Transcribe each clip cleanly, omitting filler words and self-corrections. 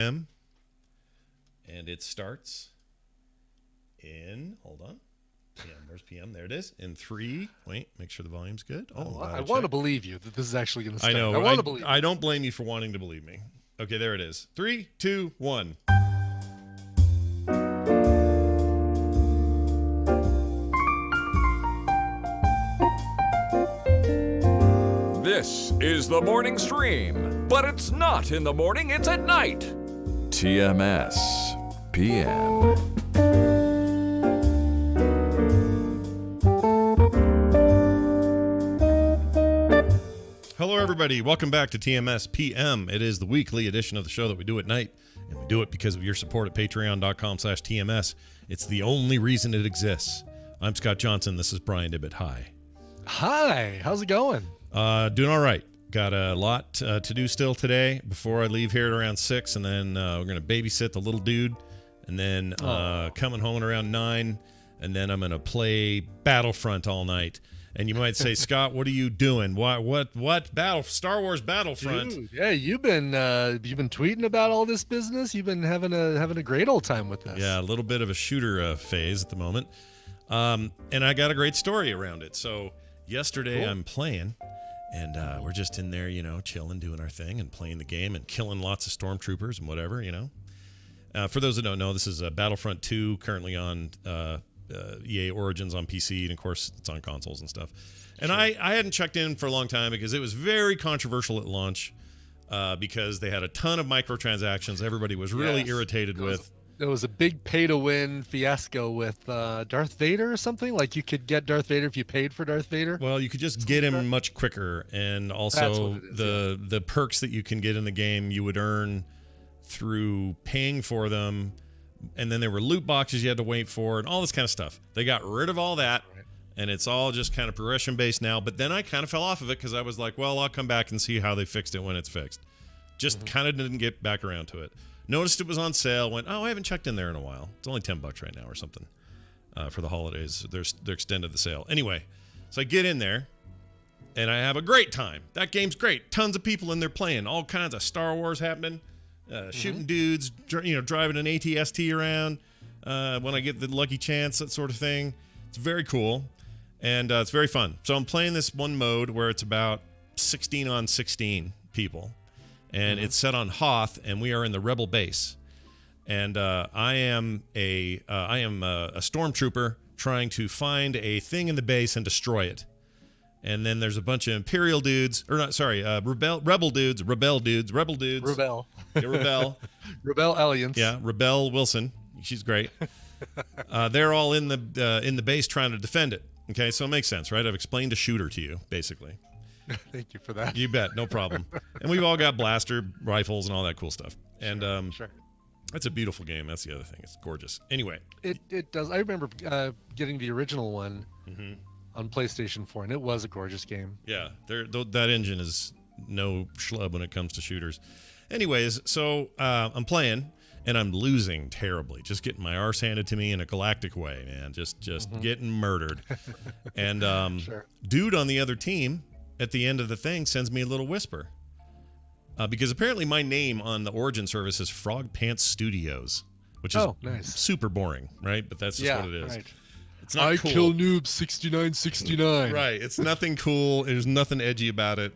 PM, and it starts in, hold on, PM, where's PM? There it is. In 3, wait, make sure the volume's good. I want to believe you that this is actually going to start. I know. I want to believe I don't blame you for wanting to believe me. Okay, there it is. 3, 2, 1. This is the morning stream, but it's not in the morning, it's at night. TMS PM. Hello, everybody. Welcome back to TMS PM. It is the weekly edition of the show that we do at night, and we do it because of your support at patreon.com/TMS. It's the only reason it exists. I'm Scott Johnson. This is Brian Ibbett. Hi. Hi. How's it going? Doing all right. Got a lot to do still today before I leave here at around 6, and then we're going to babysit the little dude, and then coming home at around 9, and then I'm going to play Battlefront all night. And you might say, Scott, what are you doing? What Star Wars Battlefront? Dude, yeah, you've been tweeting about all this business. You've been having a great old time with this. Yeah, a little bit of a shooter phase at the moment. And I got a great story around it. So yesterday I'm playing, and we're just in there, chilling, doing our thing, and playing the game, and killing lots of stormtroopers and whatever, For those that don't know, this is Battlefront 2, currently on EA Origins on PC, and of course it's on consoles and stuff. And sure. I hadn't checked in for a long time because it was very controversial at launch because they had a ton of microtransactions. Everybody was really irritated with. There was a big pay-to-win fiasco with Darth Vader or something. Like you could get Darth Vader if you paid for Darth Vader. Well, you could just get him much quicker, and also the perks that you can get in the game you would earn through paying for them. And then there were loot boxes you had to wait for and all this kind of stuff. They got rid of all that, and it's all just kind of progression-based now. But then I kind of fell off of it because I was like, well, I'll come back and see how they fixed it when it's fixed. Just kind of didn't get back around to it. Noticed it was on sale, went, I haven't checked in there in a while. It's only $10 right now or something for the holidays. They're extended the sale. Anyway, so I get in there, and I have a great time. That game's great. Tons of people in there playing. All kinds of Star Wars happening. Shooting dudes, driving an AT-ST around when I get the lucky chance, that sort of thing. It's very cool, and it's very fun. So I'm playing this one mode where it's about 16 on 16 people, and it's set on Hoth, and we are in the Rebel base. And I am a stormtrooper trying to find a thing in the base and destroy it. And then there's a bunch of Imperial dudes, Rebel dudes. Rebel. Yeah, Rebel. Rebel Alliance. Yeah, Rebel Wilson. She's great. They're all in the base trying to defend it. Okay, so it makes sense, right? I've explained a shooter to you, basically. Thank you for that. You bet, no problem. And we've all got blaster rifles and all that cool stuff. And sure. It's a beautiful game. That's the other thing. It's gorgeous. Anyway. It does. I remember getting the original one. On PlayStation 4, and it was a gorgeous game. Yeah, that engine is no schlub when it comes to shooters. Anyways, so I'm playing, and I'm losing terribly. Just getting my arse handed to me in a galactic way, man. Just getting murdered. And dude on the other team, at the end of the thing, sends me a little whisper. Because apparently my name on the Origin service is Frog Pants Studios, which is nice. Super boring, right? But that's just what it is. Right. It's not cool. Kill Noob 6969. Right. It's nothing cool. There's nothing edgy about it.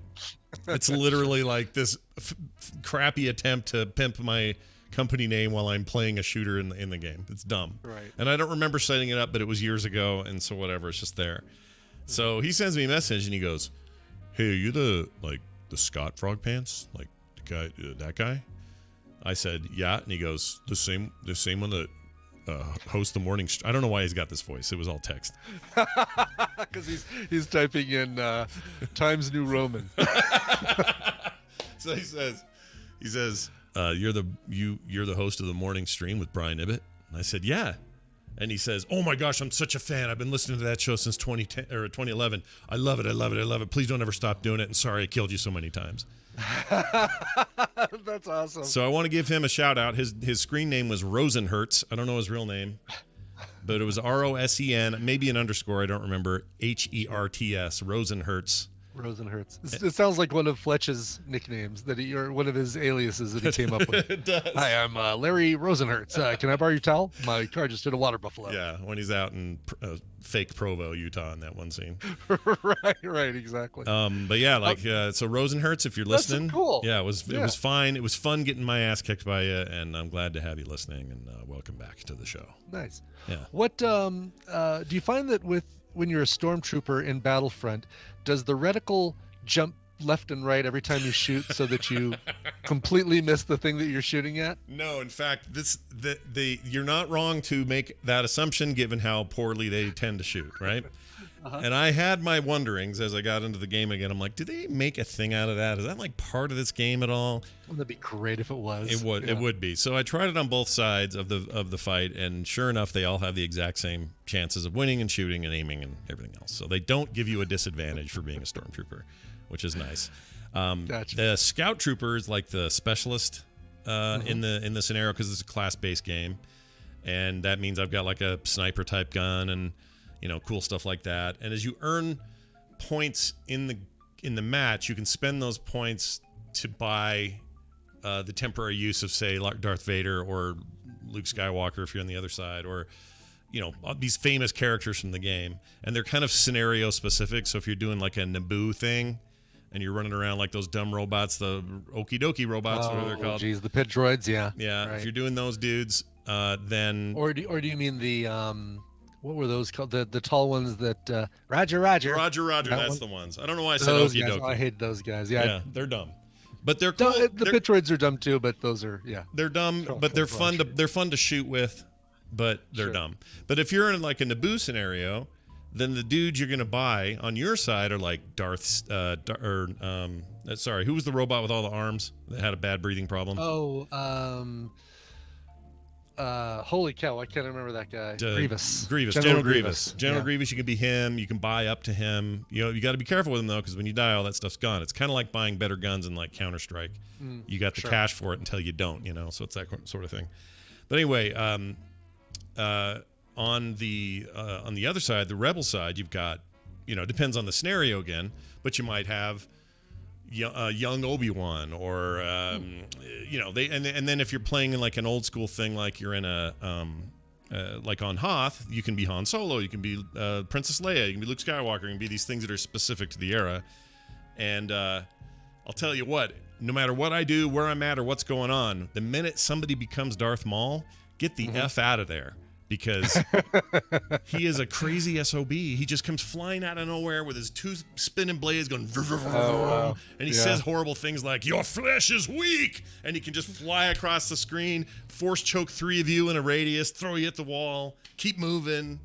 It's literally like this crappy attempt to pimp my company name while I'm playing a shooter in the game. It's dumb. Right. And I don't remember setting it up, but it was years ago, and so whatever. It's just there. So he sends me a message, and he goes, "Hey, are you the Scott Frog Pants? Like the guy, that guy?" I said, "Yeah," and he goes, "The same one that." Host the morning. I don't know why he's got this voice. It was all text. Because he's typing in Times New Roman. So he says, you're the host of the morning stream with Brian Ibbett. And I said, yeah. And he says, oh my gosh, I'm such a fan. I've been listening to that show since 2010 or 2011. I love it. Please don't ever stop doing it. And sorry I killed you so many times. That's awesome. So I want to give him a shout out. His screen name was Rosenhertz. I don't know his real name, but it was ROSEN, maybe an underscore. I don't remember. HERTS, Rosenhertz. Rosenhertz. It sounds like one of Fletch's nicknames or one of his aliases that he came up with. It does. Hi, I'm Larry Rosenhertz. Can I borrow your towel? My car just hit a water buffalo. Yeah, when he's out in fake Provo, Utah, in that one scene. right, exactly. But yeah, so Rosenhertz, if you're listening, That's cool. Yeah, it was fine. It was fun getting my ass kicked by you, and I'm glad to have you listening. And welcome back to the show. Nice. Yeah. What do you find that when you're a stormtrooper in Battlefront, does the reticle jump left and right every time you shoot so that you completely miss the thing that you're shooting at? No, in fact, you're not wrong to make that assumption given how poorly they tend to shoot, right? And I had my wonderings as I got into the game again. I'm like, do they make a thing out of that? Is that like part of this game at all? Wouldn't that be great if it was? It would. Yeah. It would be. So I tried it on both sides of the fight, and sure enough, they all have the exact same chances of winning and shooting and aiming and everything else. So they don't give you a disadvantage for being a stormtrooper, which is nice. Gotcha. The scout trooper is like the specialist in the scenario because it's a class-based game, and that means I've got like a sniper type gun and cool stuff like that. And as you earn points in the match, you can spend those points to buy the temporary use of, say, like Darth Vader or Luke Skywalker if you're on the other side, or these famous characters from the game. And they're kind of scenario specific. So if you're doing like a Naboo thing and you're running around like those dumb robots, the okie dokie robots, whatever they're called. Geez, the pit droids, yeah. Yeah, right. If you're doing those dudes, then... Or do you mean the... what were those called? The tall ones that Roger. Roger. That's the ones. I don't know why I said those okie guys. dokie. I hate those guys. Yeah, they're dumb, but they're cool. The pit droids are dumb too, but those are They're dumb, but they're fun to shoot with, but they're dumb. But if you're in like a Naboo scenario, then the dudes you're gonna buy on your side are like Darth's sorry, who was the robot with all the arms that had a bad breathing problem? Holy cow, I can't remember that guy. Grievous. General Grievous. Grievous, you can be him. You can buy up to him. You got to be careful with him, though, because when you die, all that stuff's gone. It's kind of like buying better guns in, like, Counter-Strike. You got the cash for it until you don't, so it's that sort of thing. But anyway, on the other side, the Rebel side, you've got, depends on the scenario again, but you might have young Obi-Wan, or and then if you're playing in like an old school thing, like you're in a like on Hoth, you can be Han Solo, you can be Princess Leia, you can be Luke Skywalker, you can be these things that are specific to the era. And I'll tell you what, no matter what I do, where I'm at, or what's going on, the minute somebody becomes Darth Maul, get the F out of there. Because he is a crazy SOB. He just comes flying out of nowhere with his two spinning blades going, and he says horrible things like, "Your flesh is weak," and he can just fly across the screen, force choke 3 of you in a radius, throw you at the wall, keep moving.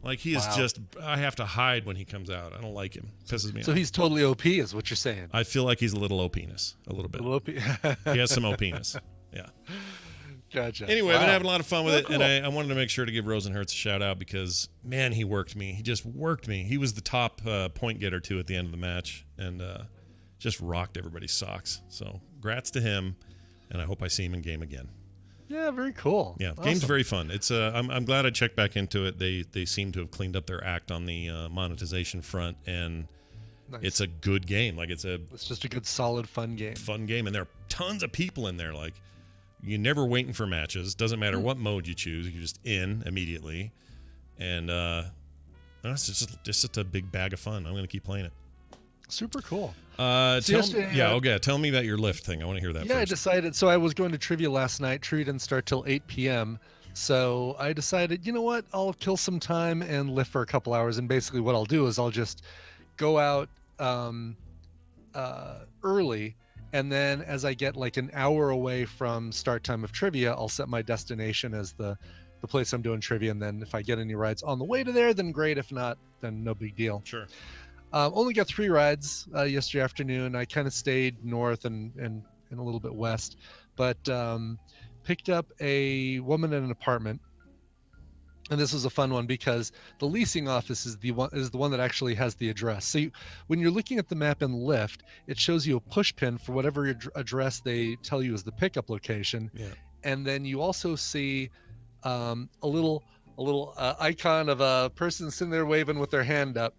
Like, he is just, I have to hide when he comes out. I don't like him. Pisses me off. So he's totally OP is what you're saying. I feel like he's a little OP-ness, a little bit. He has some OP-ness. Yeah. Gotcha. Anyway, I've been having a lot of fun with it, cool. And I wanted to make sure to give Rosenhertz a shout out because, man, he worked me. He just worked me. He was the top point getter, too, at the end of the match, and just rocked everybody's socks. So, grats to him, and I hope I see him in game again. Yeah, very cool. Yeah, awesome. Game's very fun. It's I'm glad I checked back into it. They seem to have cleaned up their act on the monetization front, and it's a good game. Like, it's just a good, solid, fun game. And there are tons of people in there, like. You're never waiting for matches. Doesn't matter what mode you choose. You're just in immediately. And it's just a big bag of fun. I'm going to keep playing it. Super cool. Tell me about your lift thing. I want to hear that first. I decided. So I was going to trivia last night. Trivia didn't start till 8 p.m. So I decided, you know what? I'll kill some time and lift for a couple hours. And basically what I'll do is I'll just go out early. And then as I get like an hour away from start time of trivia, I'll set my destination as the place I'm doing trivia. And then if I get any rides on the way to there, then great. If not, then no big deal. Sure. Only got 3 rides yesterday afternoon. I kind of stayed north and a little bit west, but picked up a woman in an apartment. And this was a fun one because the leasing office is the one that actually has the address. So when you're looking at the map in Lyft, it shows you a push pin for whatever address they tell you is the pickup location. Yeah. And then you also see a little icon of a person sitting there waving with their hand up.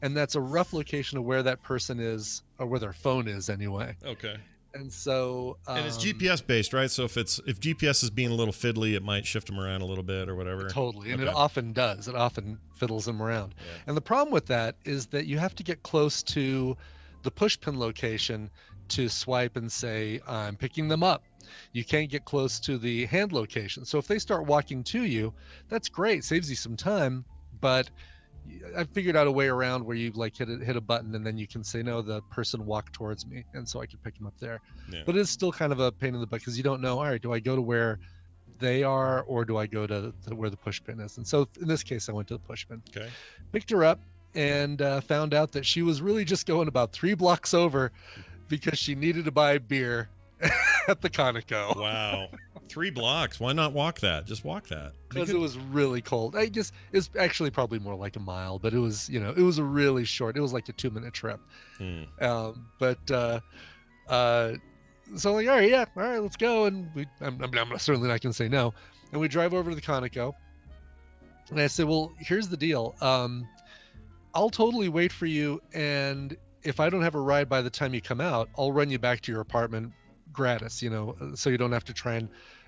and that's a rough location of where that person is, or where their phone is anyway. Okay. And so, and it's GPS based, right? So if GPS is being a little fiddly, it might shift them around a little bit or whatever. Totally, and Okay. it often does. It often fiddles them around. Yeah. And the problem with that is that you have to get close to the push pin location to swipe and say, I'm picking them up. You can't get close to the hand location. So if they start walking to you, that's great, saves you some time. But I figured out a way around where you like hit a button and then you can say, no, the person walked towards me, and so I can pick them up there. Yeah. But it's still kind of a pain in the butt because you don't know, all right, do I go to where they are, or do I go to where the push pin is? And so in this case, I went to the push pin. Okay. Picked her up and found out that she was really just going about 3 blocks over because she needed to buy beer at the Conoco. Wow. 3 blocks. Why not walk that? Just walk that. Because it was really cold. I guess it's actually probably more like a mile, but it was, it was a really short. It was like a 2-minute trip. So I'm like, all right, let's go. And I'm certainly not going to say no. And we drive over to the Conoco. And I said, well, here's the deal. I'll totally wait for you. And if I don't have a ride by the time you come out, I'll run you back to your apartment gratis, so you don't have to try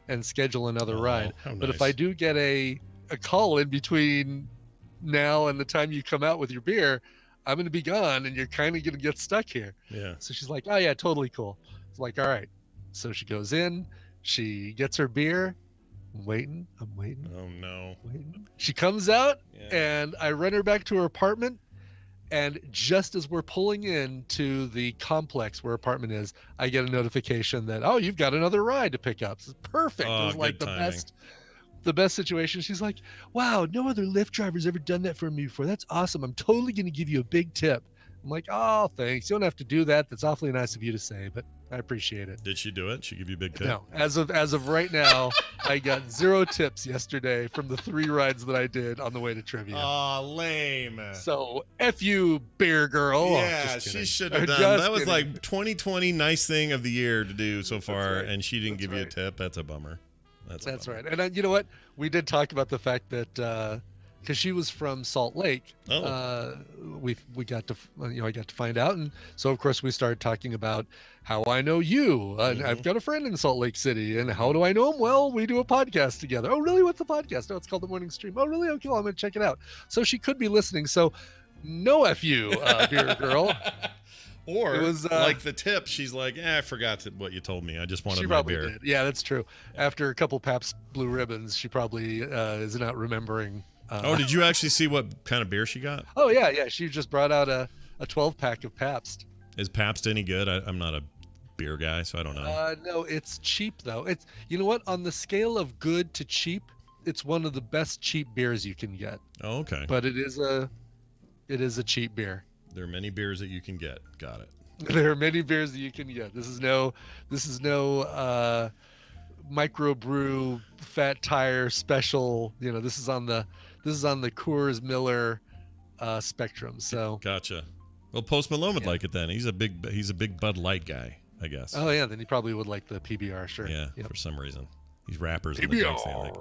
and schedule another ride. But if I do get a call in between now and the time you come out with your beer, I'm going to be gone and you're kind of going to get stuck here. Yeah. So she's like, oh yeah, totally cool. It's like, all right. So she goes in, she gets her beer. I'm waiting. Oh no. Waiting. She comes out Yeah. and I run her back to her apartment. And just as we're pulling into the complex where her apartment is, I get a notification that, oh, you've got another ride to pick up. It's perfect. Oh, it was like good timing. the best situation. She's like, wow, no other Lyft driver's ever done that for me before. That's awesome. I'm totally going to give you a big tip. I'm like, oh, thanks. You don't have to do that. That's awfully nice of you to say, but I appreciate it. Did she do it? She give you a big tip? No, as of right now, I got 0 tips yesterday from the 3 rides that I did on the way to trivia. Aw, lame. So F you, beer girl. Yeah, Just she kidding. should have done Just that. Was kidding. like 2020 nice thing of the year to do so far, right. and she didn't That's give you a right. tip. That's a bummer. That's right. And you know what? We did talk about the fact that because she was from Salt Lake, we got to I got to find out, and so of course we started talking about how I know you. I've got a friend in Salt Lake City, and how do I know him? Well, we do a podcast together. Oh, really? What's the podcast? Oh, it's called The Morning Stream. Oh, really? Okay, well, I'm gonna check it out. So she could be listening. So no F you, beer girl. Or It was, like the tip, she's like, I forgot what you told me. I just wanted She my probably beer. did. Yeah, that's true. After a couple Pabst Blue Ribbons, she probably is not remembering. Did you actually see what kind of beer she got? Oh yeah. She just brought out a 12-pack of Pabst. Is Pabst any good? I'm not a beer guy, so I don't know. No, it's cheap though. It's, you know what? On the scale of good to cheap, it's one of the best cheap beers you can get. Oh, okay. But it is a cheap beer. There are many beers that you can get. Got it. There are many beers that you can get. This is no microbrew fat tire special. This is on the Coors Miller spectrum. So Gotcha. Well, Post Malone would like it then. He's a big Bud Light guy, I guess. oh yeah, then he probably would like the PBR. Sure. Yeah, Yep. for some reason. These rappers and the drinks they like.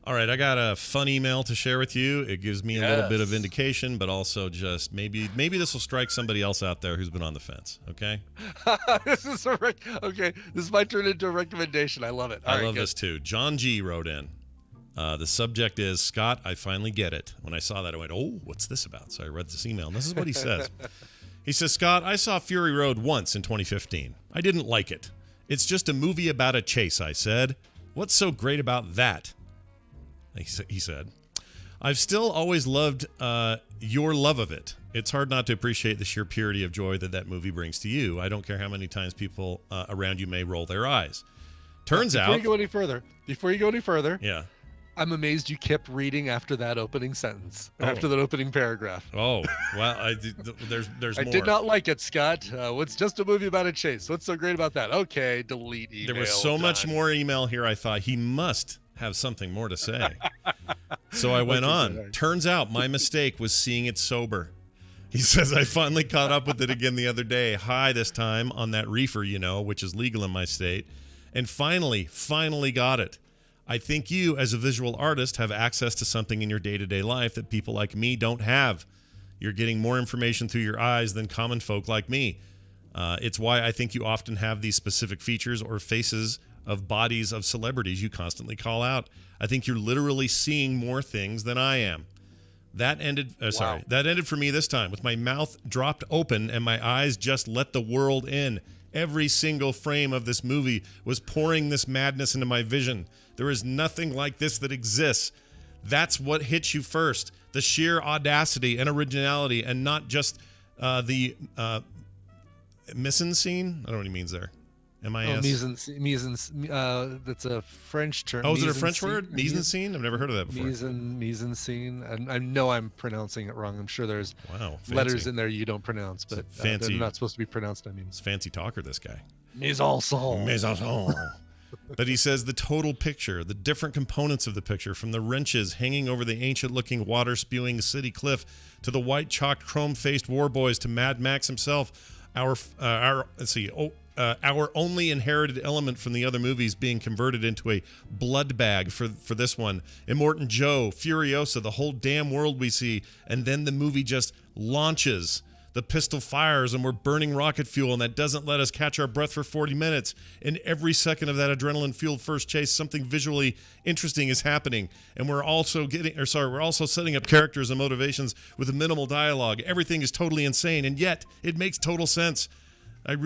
All right, I got a fun email to share with you. It gives me a little bit of Yes. indication, but also just maybe this will strike somebody else out there who's been on the fence. Okay. This is okay. This might turn into a recommendation. I love it. I love this too. John G wrote in. The subject is, Scott, I finally get it. When I saw that, I went, oh, what's this about? So I read this email, and this is what he says. He says, Scott, I saw Fury Road once in 2015. I didn't like it. It's just a movie about a chase, I said. What's so great about that? He said, I've still always loved your love of it. It's hard not to appreciate the sheer purity of joy that movie brings to you. I don't care how many times people around you may roll their eyes. Turns out... Before you go any further, Yeah. I'm amazed you kept reading after that opening sentence, after that opening paragraph. Oh, well, there's I more. did not like it, Scott. What's just a movie about a chase? What's so great about that? Okay, delete email. There was so much done. more email here. I thought he must have something more to say. So I went on. Turns out my mistake was seeing it sober. He says, I finally caught up with it again the other day. High this time on that reefer, which is legal in my state. And finally got it. I think you, as a visual artist, have access to something in your day-to-day life that people like me don't have. You're getting more information through your eyes than common folk like me. It's why I think you often have these specific features or faces of bodies of celebrities you constantly call out. I think you're literally seeing more things than I am. That ended for me this time with my mouth dropped open and my eyes just let the world in. Every single frame of this movie was pouring this madness into my vision. There is nothing like this that exists. That's what hits you first. The sheer audacity and originality, and not just the mise-en-scene. I don't know what he means there. Mise-en-scene. That's a French term. Oh, is it a French word? Mise-en-scene? I've never heard of that before. Mise-en-scene. And I know I'm pronouncing it wrong. I'm sure there's letters in there you don't pronounce, but they're not supposed to be pronounced. I mean, it's fancy talker, this guy. Mise-en-scene. Mise-en-scene. But he says the total picture, the different components of the picture, from the wrenches hanging over the ancient-looking water-spewing city cliff to the white-chalked, chrome-faced war boys to Mad Max himself, our only inherited element from the other movies being converted into a blood bag for this one. Immortan Joe, Furiosa, the whole damn world we see, and then the movie just launches. The pistol fires and we're burning rocket fuel, and that doesn't let us catch our breath for 40 minutes. And every second of that adrenaline-fueled first chase, something visually interesting is happening. And we're also setting up characters and motivations with a minimal dialogue. Everything is totally insane, and yet it makes total sense. A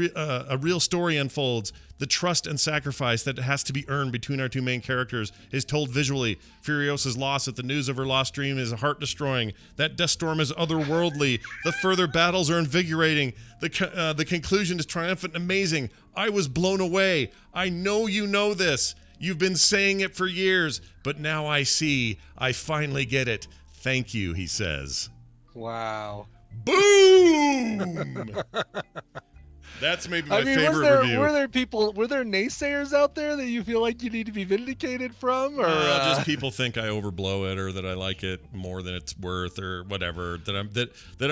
real story unfolds. The trust and sacrifice that has to be earned between our two main characters is told visually. Furiosa's loss at the news of her lost dream is heart-destroying. That dust storm is otherworldly. The further battles are invigorating. The conclusion is triumphant and amazing. I was blown away. I know you know this. You've been saying it for years, but now I see. I finally get it. Thank you, he says. Wow. Boom! That's maybe my favorite review. Were there naysayers out there that you feel like you need to be vindicated from, or just people think I overblow it, or that I like it more than it's worth, or whatever, that I'm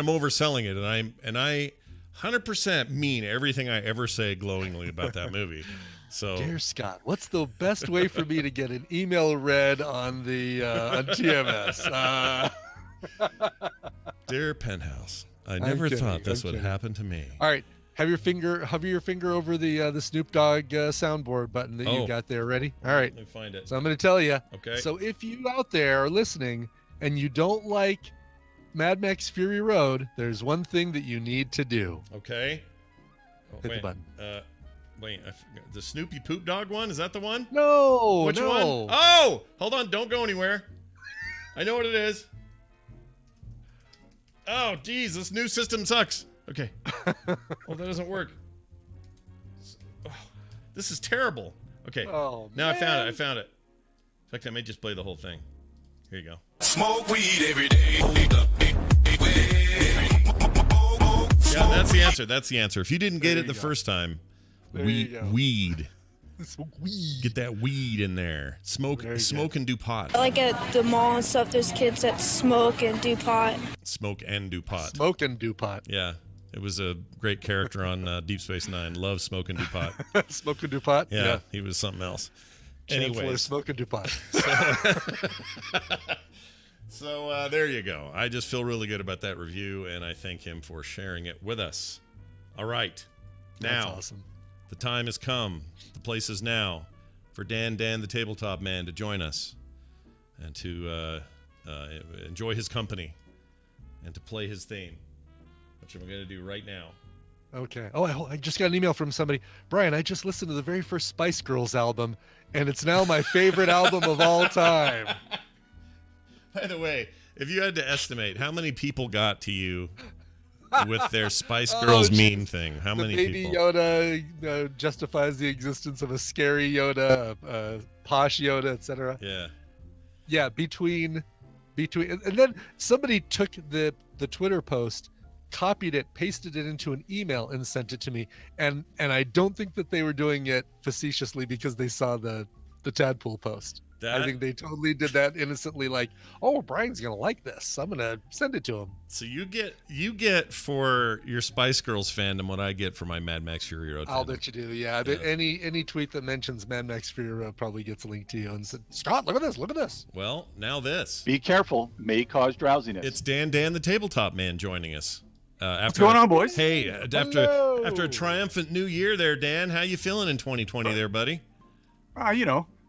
overselling it, and I 100% mean everything I ever say glowingly about that movie. So, dear Scott, what's the best way for me to get an email read on the on TMS? Dear Penthouse, I never thought this would happen to me. All right. Hover your finger over the Snoop Dogg soundboard button that you got there. Ready? All right. Let me find it. So I'm going to tell you. Okay. So if you out there are listening and you don't like Mad Max Fury Road, there's one thing that you need to do. Okay. Hit the button. Wait. The Snoopy Poop Dog one? Is that the one? No. Which one? Oh! Hold on. Don't go anywhere. I know what it is. Oh, geez. This new system sucks. Okay. Well, that doesn't work. Oh, this is terrible. Okay. Oh, now man. I found it. In fact, I may just play the whole thing. Here you go. Smoke weed every day. Yeah, that's the answer. If you didn't get it the first time, weed. Smoke weed. Get that weed in there. Smoke and do pot. Like at the mall and stuff, there's kids that smoke and do pot. Smoke and do pot. Smoke and do pot. Yeah. It was a great character on Deep Space Nine. Love Smoke and do pot. Smoke and do pot? Yeah, he was something else. Anyway, Smoke and do pot. So there you go. I just feel really good about that review, and I thank him for sharing it with us. All right. Now, that's awesome. The time has come. The place is now for Dan the Tabletop Man to join us and to enjoy his company and to play his theme, which I'm going to do right now. Okay. Oh, I just got an email from somebody. Brian, I just listened to the very first Spice Girls album, and it's now my favorite album of all time. By the way, if you had to estimate how many people got to you with their Spice Girls meme thing, how many baby people? Yoda justifies the existence of a scary Yoda, posh Yoda, etc. Yeah. Yeah, between, and then somebody took the Twitter post, copied it, pasted it into an email, and sent it to me. And I don't think that they were doing it facetiously because they saw the Tadpool post. I think they totally did that innocently, like, oh, Brian's gonna like this. I'm gonna send it to him. So you get for your Spice Girls fandom what I get for my Mad Max Fury Road. I'll fandom. bet you do. Yeah. Any tweet that mentions Mad Max Fury Road probably gets linked to you and said, Scott, look at this. Look at this. Well, now this. Be careful, may cause drowsiness. It's Dan, the tabletop man, joining us. What's going on, boys? Hey, after a triumphant new year, there, Dan. How you feeling in 2020, there, buddy?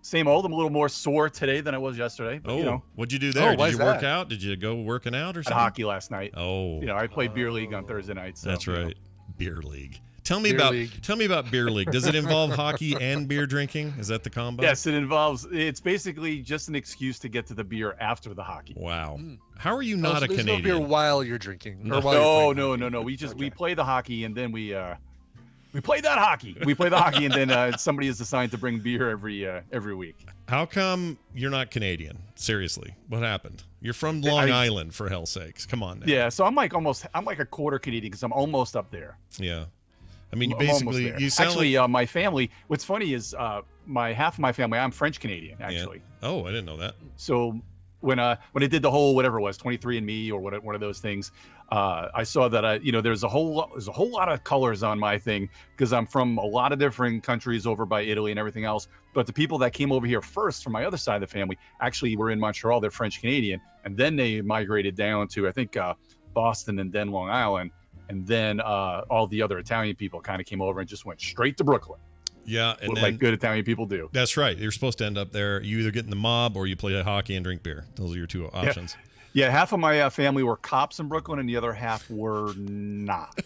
Same old. I'm a little more sore today than I was yesterday. But, what'd you do there? why Did is you work that? out? Did you go working out or Had something? hockey last night. Oh, I played beer league on Thursday night. So, that's right. Beer league. Tell me Beer about beer league. Does it involve hockey and beer drinking? Is that the combo? Yes, it involves. It's basically just an excuse to get to the beer after the hockey. Wow. How are you not a There's Canadian? no beer while you're drinking. No. Or while you're playing. No. We play the hockey and then we play that hockey. We play the hockey and then somebody is assigned to bring beer every week. How come you're not Canadian? Seriously, what happened? You're from Long Island, for hell's sakes. Come on now. Yeah, so I'm like a quarter Canadian because I'm almost up there. Yeah. I mean, I'm almost basically, there. you sound actually, like... my family. What's funny is half of my family. I'm French Canadian actually. Yeah. Oh, I didn't know that. So when I did the whole whatever it was 23andMe or one of those things, I saw that there's a whole lot of colors on my thing because I'm from a lot of different countries over by Italy and everything else. But the people that came over here first from my other side of the family actually were in Montreal. They're French Canadian, and then they migrated down to I think Boston and then Long Island, and then all the other Italian people kind of came over and just went straight to Brooklyn. Yeah, and like good Italian people do. That's right. You're supposed to end up there. You either get in the mob or you play hockey and drink beer. Those are your two options. Yeah, half of my family were cops in Brooklyn, and the other half were not.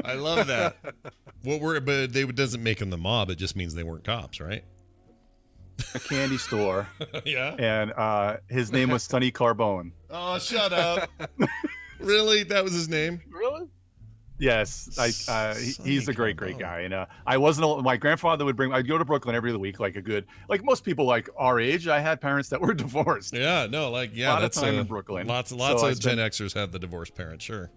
I love that. But they doesn't make them the mob. It just means they weren't cops, right? A candy store. Yeah. And his name was Sonny Carbone. Oh, shut up. Really? That was his name? Really? Yes, he's a great guy, and I wasn't. My grandfather would bring. I'd go to Brooklyn every other week, like most people like our age. I had parents that were divorced. Yeah, no, that's time in Brooklyn. Lots of Gen Xers had the divorced parents, sure.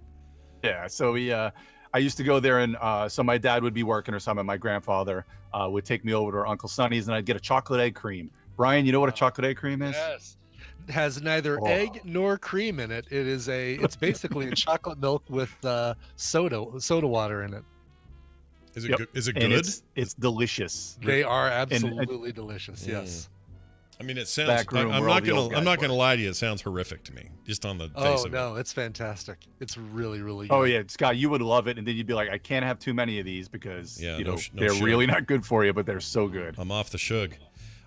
Yeah, so I used to go there, and so my dad would be working or something. My grandfather would take me over to Uncle Sonny's, and I'd get a chocolate egg cream. Brian, you know what a chocolate egg cream is? Yes. It has neither egg nor cream in it. It's basically a chocolate milk with soda water in it. Is it good? Is it and good? It's delicious. They are absolutely delicious. Yes. I mean, it sounds. Backroom I'm where all not the old gonna. I'm guys not gonna lie to you. It sounds horrific to me, just on the face of it. Oh no, it's fantastic. It's really, really good. Oh yeah, Scott, you would love it, and then you'd be like, I can't have too many of these because no they're sugar. really not good for you, but they're so good. I'm off the shug.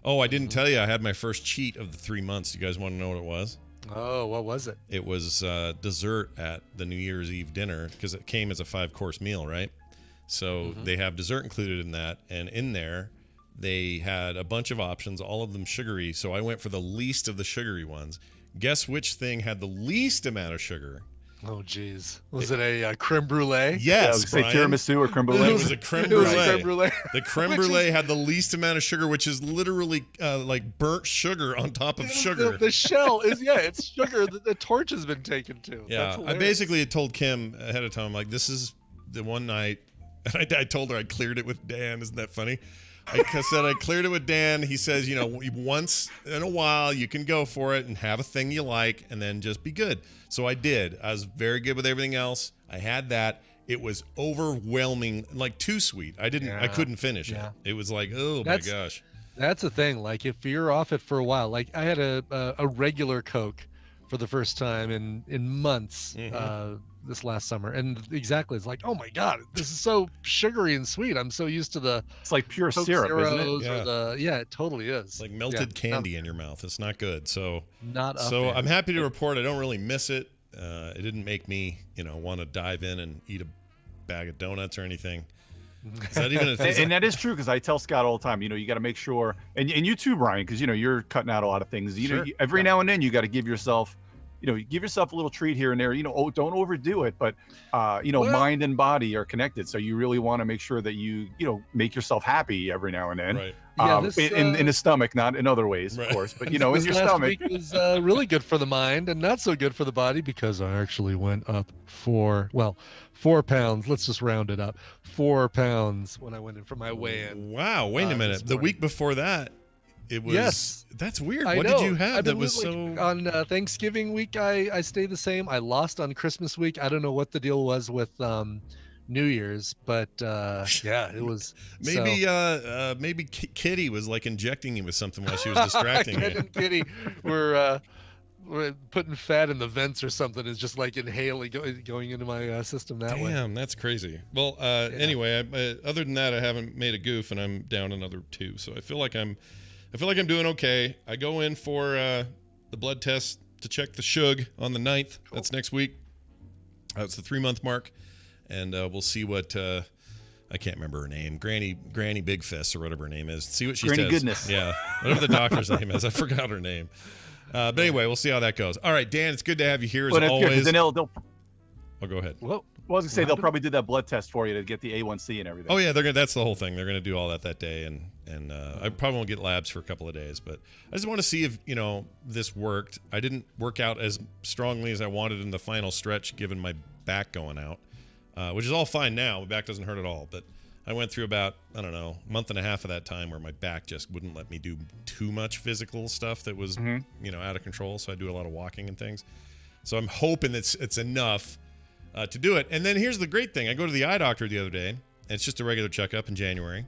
Oh, I didn't tell you. I had my first cheat of the 3 months. You guys want to know what it was? Oh, what was it? It was dessert at the New Year's Eve dinner because it came as a 5-course meal, right? So they have dessert included in that, and in there they had a bunch of options, all of them sugary. So I went for the least of the sugary ones. Guess which thing had the least amount of sugar? Oh, geez. Was it a creme brulee? Yes, say Brian. tiramisu or creme It brulee. was a creme It was brulee. a creme brulee. The creme brulee had the least amount of sugar, which is literally like burnt sugar on top of sugar. The shell is it's sugar that the torch has been taken to. Yeah, That's I hilarious. basically had told Kim ahead of time, I'm like, this is the one night, and I told her I cleared it with Dan. Isn't that funny? I said I cleared it with Dan. He says, once in a while you can go for it and have a thing you like and then just be good. So I did. I was very good with everything else. I had that. It was overwhelming, like too sweet. I couldn't finish it. It was like, oh my gosh. That's the thing. Like if you're off it for a while, like I had a regular Coke for the first time in months this last summer, and exactly, it's like, oh my god, this is so sugary and sweet. I'm so used to the It's like pure Coke syrup, Zeros isn't it? or it totally is. It's like melted candy in your mouth. It's not good. So I'm happy to report I don't really miss it. It didn't make me, want to dive in and eat a bag of donuts or anything. Is that even a thing? And that is true because I tell Scott all the time, you got to make sure, and you too, Brian, because you're cutting out a lot of things. Every now and then you got to give yourself give yourself a little treat here and there. Don't overdo it, but Well- mind and body are connected, so you really want to make sure that you make yourself happy every now and then. Right. Yeah, this, in the stomach, not in other ways, Right. of course, but This in your last stomach. week was really good for the mind and not so good for the body because I actually went up 4 pounds. Let's just round it up. 4 pounds when I went in for my weigh-in. Wow. Wait a this minute. The morning. week before that, it was. Yes. That's weird. I What know. did you have I've that been was like, so? on Thanksgiving week? I stayed the same. I lost on Christmas week. I don't know what the deal was with New Year's, but yeah, it was Maybe so. maybe Kitty was like injecting you with something while she was distracting Ken you. and Kitty we're putting fat in the vents or something. Is just like inhaling going into my system that way. Damn, that's crazy. Well, anyway, other than that, I haven't made a goof, and I'm down another 2. So I feel like I'm doing okay. I go in for the blood test to check the sugar on the 9th. That's next week. It's the 3-month mark, and we'll see what. I can't remember her name. Granny Big Fist or whatever her name is. See what she Granny says. Goodness. Yeah, whatever the doctor's name is. I forgot her name. But anyway, we'll see how that goes. All right, Dan, it's good to have you here as But that's good, 'cause always. then they'll Oh, go ahead. Whoa. I was gonna say they'll probably do that blood test for you to get the A1C and everything. Oh yeah, that's the whole thing. They're gonna do all that day, and I probably won't get labs for a couple of days, but I just want to see if this worked. I didn't work out as strongly as I wanted in the final stretch, given my back going out, which is all fine now. My back doesn't hurt at all, but I went through about a month and a half of that time where my back just wouldn't let me do too much physical stuff that was out of control. So I do a lot of walking and things. So I'm hoping it's enough to do it. And then here's the great thing. I go to the eye doctor the other day, and it's just a regular checkup in January.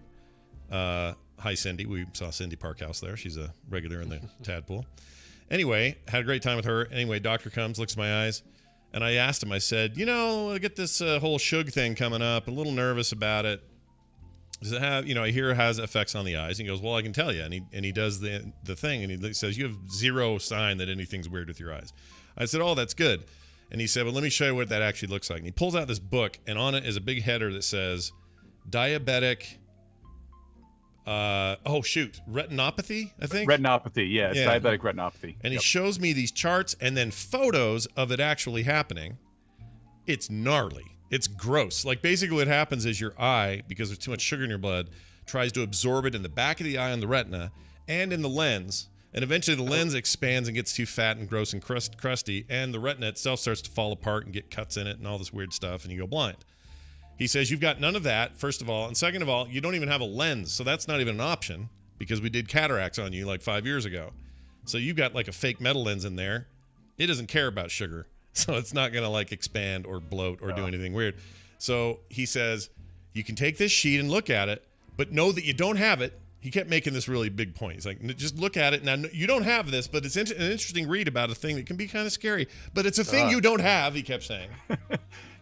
Hi, Cindy. We saw Cindy Parkhouse there. She's a regular in the tadpole. Anyway, had a great time with her. Anyway, doctor comes, looks at my eyes, and I asked him, I said, I get this whole sugar thing coming up. A little nervous about it. Does it have, I hear it has effects on the eyes. And he goes, well, I can tell you. And he does the thing, and he says, you have zero sign that anything's weird with your eyes. I said, oh, that's good. And he said, well, let me show you what that actually looks like. And he pulls out this book, and on it is a big header that says diabetic, retinopathy, I think. Retinopathy, yeah, it's diabetic retinopathy. And he shows me these charts and then photos of it actually happening. It's gnarly. It's gross. Like, basically what happens is your eye, because there's too much sugar in your blood, tries to absorb it in the back of the eye on the retina and in the lens. And eventually the lens expands and gets too fat and gross and crusty, and the retina itself starts to fall apart and get cuts in it and all this weird stuff, and you go blind. He says you've got none of that, first of all, and second of all, you don't even have a lens, so that's not even an option because we did cataracts on you like 5 years ago. So you've got like a fake metal lens in there. It doesn't care about sugar, so it's not going to like expand or bloat or do anything weird. So he says you can take this sheet and look at it, but know that you don't have it. He kept making this really big point. He's like, just look at it. Now, you don't have this, but it's an interesting read about a thing that can be kind of scary. But it's a thing you don't have, he kept saying.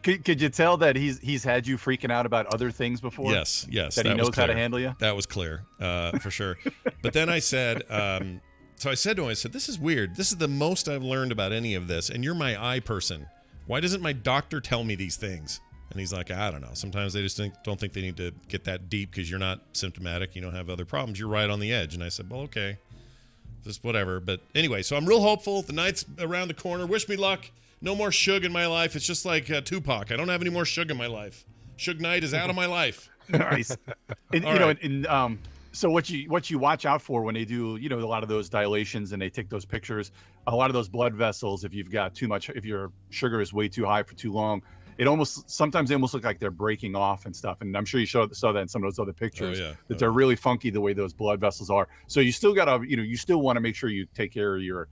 Could you tell that he's had you freaking out about other things before? Yes. That he knows how to handle you? That was clear, for sure. But then I said, so I said to him, I said, this is weird. This is the most I've learned about any of this, and you're my eye person. Why doesn't my doctor tell me these things? And he's like, I don't know. Sometimes they just don't think they need to get that deep because you're not symptomatic. You don't have other problems. You're right on the edge. And I said, well, okay, just whatever. But anyway, so I'm real hopeful. The night's around the corner. Wish me luck. No more Suge in my life. It's just like Tupac. I don't have any more Suge in my life. Suge Knight is out of my life. Nice. And, All right. So what you watch out for when they do, a lot of those dilations and they take those pictures, a lot of those blood vessels, if you've got too much, if your sugar is way too high for too long, sometimes they almost look like they're breaking off and stuff. And I'm sure you saw that in some of those other pictures, that they're really funky the way those blood vessels are. So you still gotta, you still want to make sure you take care of your,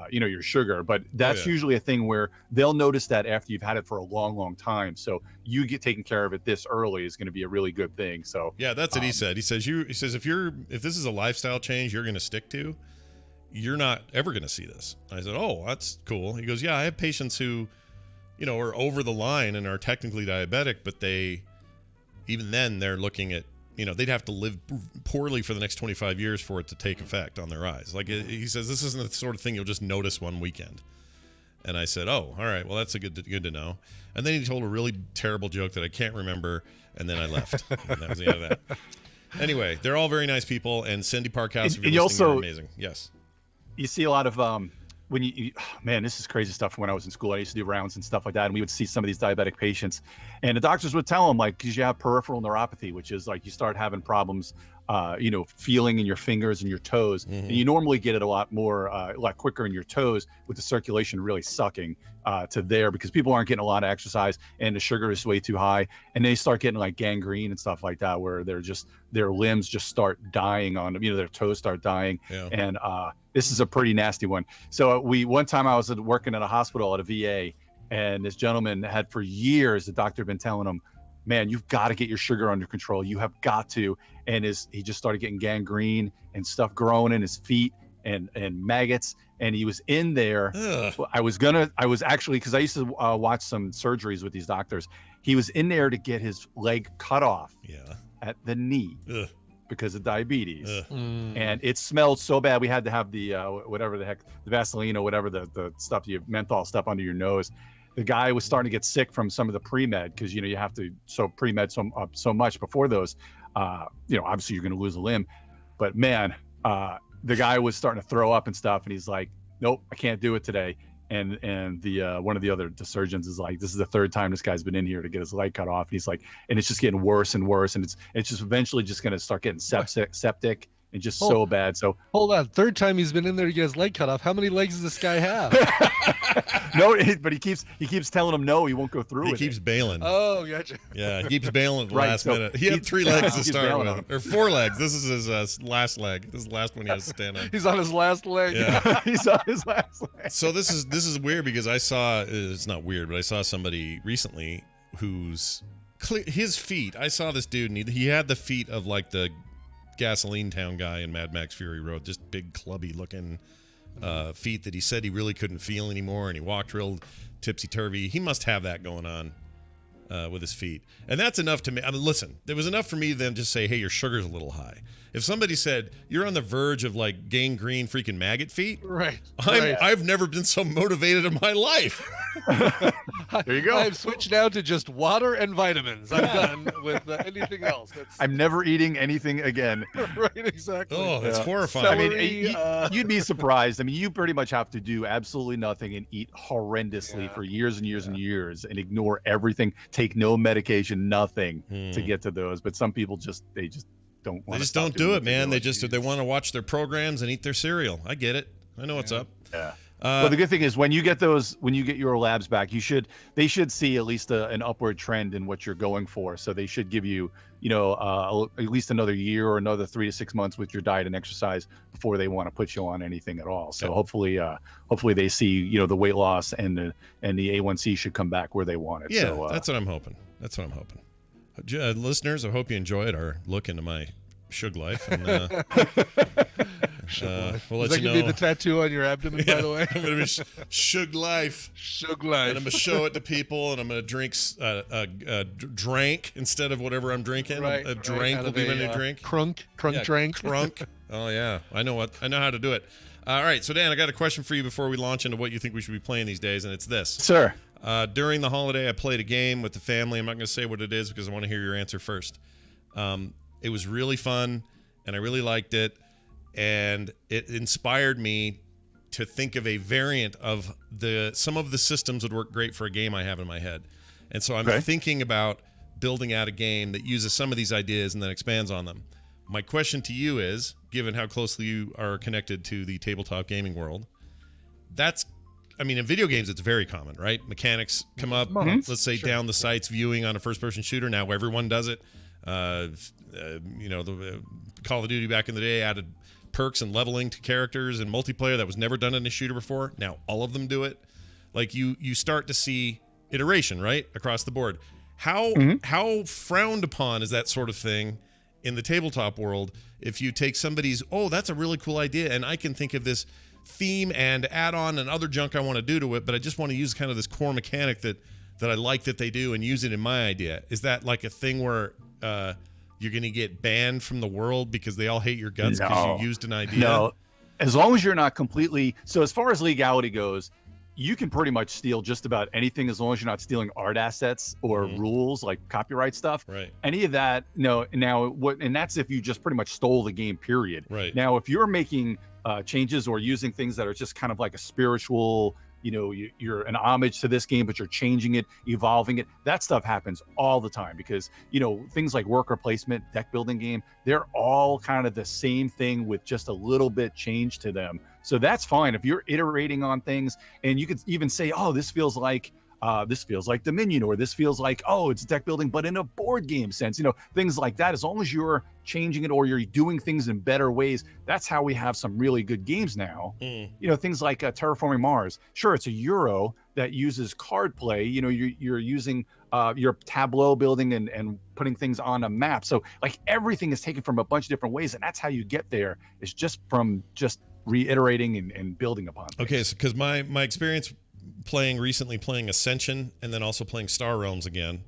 your sugar, but that's usually a thing where they'll notice that after you've had it for a long, long time. So you get taken care of it this early is going to be a really good thing. So yeah, that's what he said. He says if this is a lifestyle change you're going to stick to, you're not ever going to see this. I said, oh, that's cool. He goes, yeah, I have patients who, are over the line and are technically diabetic, but even then they're looking at, they'd have to live poorly for the next 25 years for it to take effect on their eyes. Like he says, this isn't the sort of thing you'll just notice one weekend. And I said, oh, all right, well, that's good to know. And then he told a really terrible joke that I can't remember, and then I left. And that was the end of that. Anyway, they're all very nice people, and Cindy Parkhouse, if you're listening, they're amazing. Yes. You see a lot of when man, this is crazy stuff from when I was in school. I used to do rounds and stuff like that, and we would see some of these diabetic patients, and the doctors would tell them, like, because you have peripheral neuropathy, which is like you start having problems, feeling in your fingers and your toes, and you normally get it a lot quicker in your toes with the circulation really sucking to there, because people aren't getting a lot of exercise and the sugar is way too high, and they start getting like gangrene and stuff like that, where their limbs just start dying on them, their toes start dying. And this is a pretty nasty one. So one time I was working at a hospital at a VA, and this gentleman had for years, the doctor had been telling him, man, you've got to get your sugar under control. You have got to. And he just started getting gangrene and stuff growing in his feet and maggots. And he was in there. Ugh. I was actually, because I used to watch some surgeries with these doctors. He was in there to get his leg cut off at the knee. Ugh. Because of diabetes. And it smelled so bad. We had to have the whatever the heck, the Vaseline or whatever, the stuff, menthol stuff under your nose. The guy was starting to get sick from some of the pre-med, because you have to pre-med so much before those. Obviously you're going to lose a limb, but man, the guy was starting to throw up and stuff, and he's like, nope, I can't do it today. And the one of the surgeons is like, this is the third time this guy's been in here to get his leg cut off. And he's like, and it's just getting worse and worse, and it's just eventually just going to start getting septic and just so bad. So hold on, third time he's been in there to get his leg cut off. How many legs does this guy have? No, but he keeps telling him no, he won't go through. He keeps bailing. Oh, gotcha. Yeah, he keeps bailing at the last minute. He had 3 legs to start with, or 4 legs. This is his last leg. This is the last one he has to stand on. He's on his last leg. Yeah, he's on his last leg. So this is weird, because I saw, it's not weird, but I saw somebody recently whose his feet. I saw this dude, and he had the feet of like the Gasoline Town guy in Mad Max Fury Road, just big clubby looking feet that he said he really couldn't feel anymore, and he walked real tipsy-turvy. He must have that going on with his feet, and that's enough to me. I mean, listen, there was enough for me then to say, hey, your sugar's a little high. If somebody said you're on the verge of like gangrene freaking maggot feet, right? I've never been so motivated in my life. There you go. I've switched now to just water and vitamins. I'm done with anything else. I'm never eating anything again. Right, exactly. Oh, that's horrifying. Celery, I mean, you'd be surprised. I mean, you pretty much have to do absolutely nothing and eat horrendously for years and years and years, and ignore everything, take no medication, nothing to get to those. But some people they just don't want to. They just don't do it, man. They want to watch their programs and eat their cereal. I get it. I know what's up. Yeah. Well, the good thing is when you get your labs back, they should see at least an upward trend in what you're going for. So they should give you, at least another year or another 3 to 6 months with your diet and exercise before they want to put you on anything at all. So hopefully they see, the weight loss and the A1C should come back where they want it. Yeah, so, that's what I'm hoping. Listeners, I hope you enjoyed our look into my Shug life. And, we'll let you know. Be the tattoo on your abdomen, by the way. I'm going to be Shug life. Shug life. And I'm going to show it to people, and I'm going to drink drank instead of whatever I'm drinking. A drink will be my new drink. Crunk drink. Crunk. Oh, yeah. I know how to do it. All right. So, Dan, I got a question for you before we launch into what you think we should be playing these days, and it's this. Sir. During the holiday, I played a game with the family. I'm not going to say what it is because I want to hear your answer first. It was really fun, and I really liked it, and it inspired me to think of a variant of some of the systems would work great for a game I have in my head. And so I'm thinking about building out a game that uses some of these ideas and then expands on them. My question to you is, given how closely you are connected to the tabletop gaming world, in video games, it's very common, right? Mechanics come up, let's say down the sights viewing on a first-person shooter. Now everyone does it. The Call of Duty back in the day added perks and leveling to characters and multiplayer that was never done in a shooter before. Now all of them do it. Like you start to see iteration, right, across the board. How frowned upon is that sort of thing in the tabletop world? If you take somebody's, that's a really cool idea, and I can think of this theme and add-on and other junk I want to do to it, but I just want to use kind of this core mechanic that I like that they do and use it in my idea. Is that like a thing where you're going to get banned from the world because they all hate your guts because you used an idea? No, as long as you're not completely. So as far as legality goes, you can pretty much steal just about anything as long as you're not stealing art assets or rules like copyright stuff. Right. Any of that, no. Now, and that's if you just pretty much stole the game, period. Right. Now, if you're making changes or using things that are just kind of like a spiritual, you're an homage to this game, but you're changing it, evolving it. That stuff happens all the time because, things like worker placement, deck building game, they're all kind of the same thing with just a little bit change to them. So that's fine. If you're iterating on things and you could even say, oh, this feels like Dominion, or this feels like, oh, it's deck building, but in a board game sense, things like that. As long as you're changing it or you're doing things in better ways, that's how we have some really good games now. Things like Terraforming Mars. Sure, it's a Euro that uses card play. You're using your tableau building and putting things on a map. So like everything is taken from a bunch of different ways, and that's how you get there. It's just from just reiterating and building upon things. Okay, so because my experience recently playing Ascension and then also playing Star Realms again,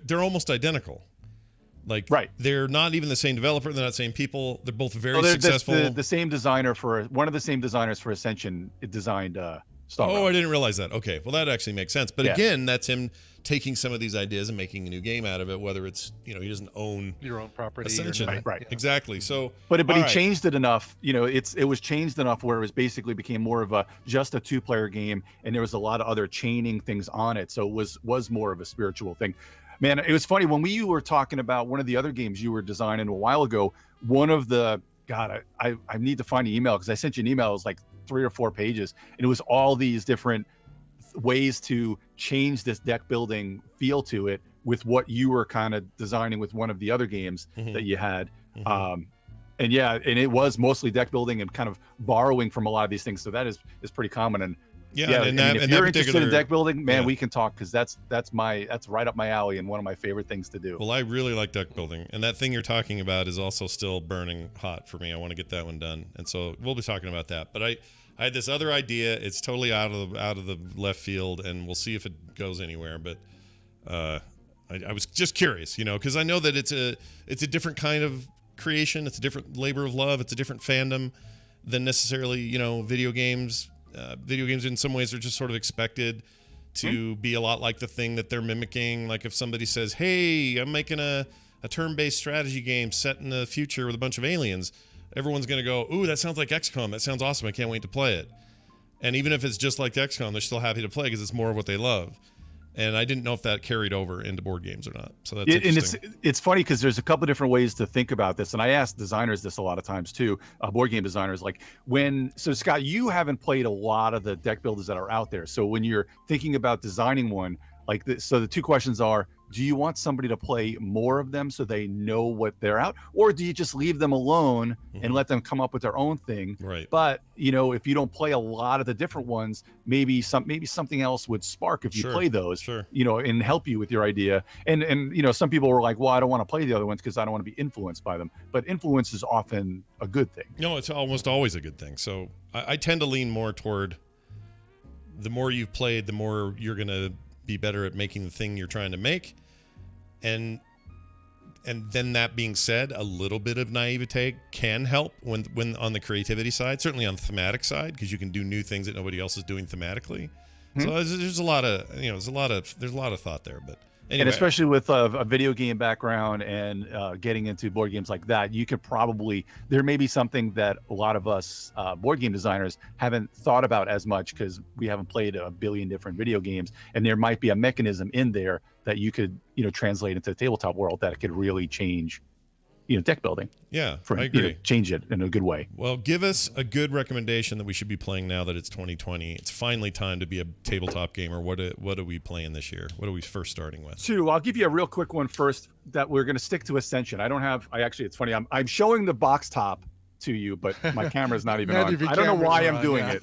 they're almost identical. Like, right. They're not even the same developer. They're not the same people. They're both very successful. The same designer one of the same designers for Ascension designed Star Realms. I didn't realize that. Okay, well that actually makes sense. But again, that's him taking some of these ideas and making a new game out of it. Whether it's he doesn't own your own property. Ascension, right? Exactly. So, but he changed it enough. It was changed enough where it was basically became more of just a 2-player game, and there was a lot of other chaining things on it. So it was more of a spiritual thing. Man, it was funny when you were talking about one of the other games you were designing a while ago. One of the I need to find the email because I sent you an email. It was like 3 or 4 pages, and it was all these different ways to change this deck building feel to it with what you were kind of designing with one of the other games that you had. And it was mostly deck building and kind of borrowing from a lot of these things. So that is pretty common. And if you're interested in deck building, man, we can talk because that's right up my alley and one of my favorite things to do. Well, I really like deck building, and that thing you're talking about is also still burning hot for me. I want to get that one done, and so we'll be talking about that. But I had this other idea. It's totally out of the left field, and we'll see if it goes anywhere. But I was just curious, because I know that it's a different kind of creation. It's a different labor of love. It's a different fandom than necessarily video games. Video games in some ways are just sort of expected to be a lot like the thing that they're mimicking. Like if somebody says, "Hey, I'm making a turn-based strategy game set in the future with a bunch of aliens," everyone's going to go, "Ooh, that sounds like XCOM. That sounds awesome. I can't wait to play it." And even if it's just like XCOM, they're still happy to play because it's more of what they love. And I didn't know if that carried over into board games or not. So that's interesting. And it's funny because there's a couple of different ways to think about this. And I ask designers this a lot of times too, board game designers, like so Scott, you haven't played a lot of the deck builders that are out there. So when you're thinking about designing one, like so the 2 questions are, do you want somebody to play more of them so they know what they're out? Or do you just leave them alone and let them come up with their own thing? Right. But, if you don't play a lot of the different ones, maybe something else would spark if you play those, and help you with your idea. And some people were like, well, I don't want to play the other ones because I don't want to be influenced by them. But influence is often a good thing. No, it's almost always a good thing. So I tend to lean more toward the more you've played, the more you're going to be better at making the thing you're trying to make. And then that being said, a little bit of naivete can help when on the creativity side, certainly on the thematic side, because you can do new things that nobody else is doing thematically. So there's a lot of there's a lot of thought there. But anyway. And especially with a video game background and getting into board games like that, you could there may be something that a lot of us board game designers haven't thought about as much because we haven't played a billion different video games, and there might be a mechanism in there that you could translate into the tabletop world that could really change deck building. Yeah, I agree. Change it in a good way. Well, give us a good recommendation that we should be playing now that it's 2020. It's finally time to be a tabletop gamer. What are we playing this year? What are we first starting with? 2. I'll give you a real quick one first that we're going to stick to Ascension. It's funny. I'm showing the box top to you, but my camera's not even on. I don't know why I'm doing it.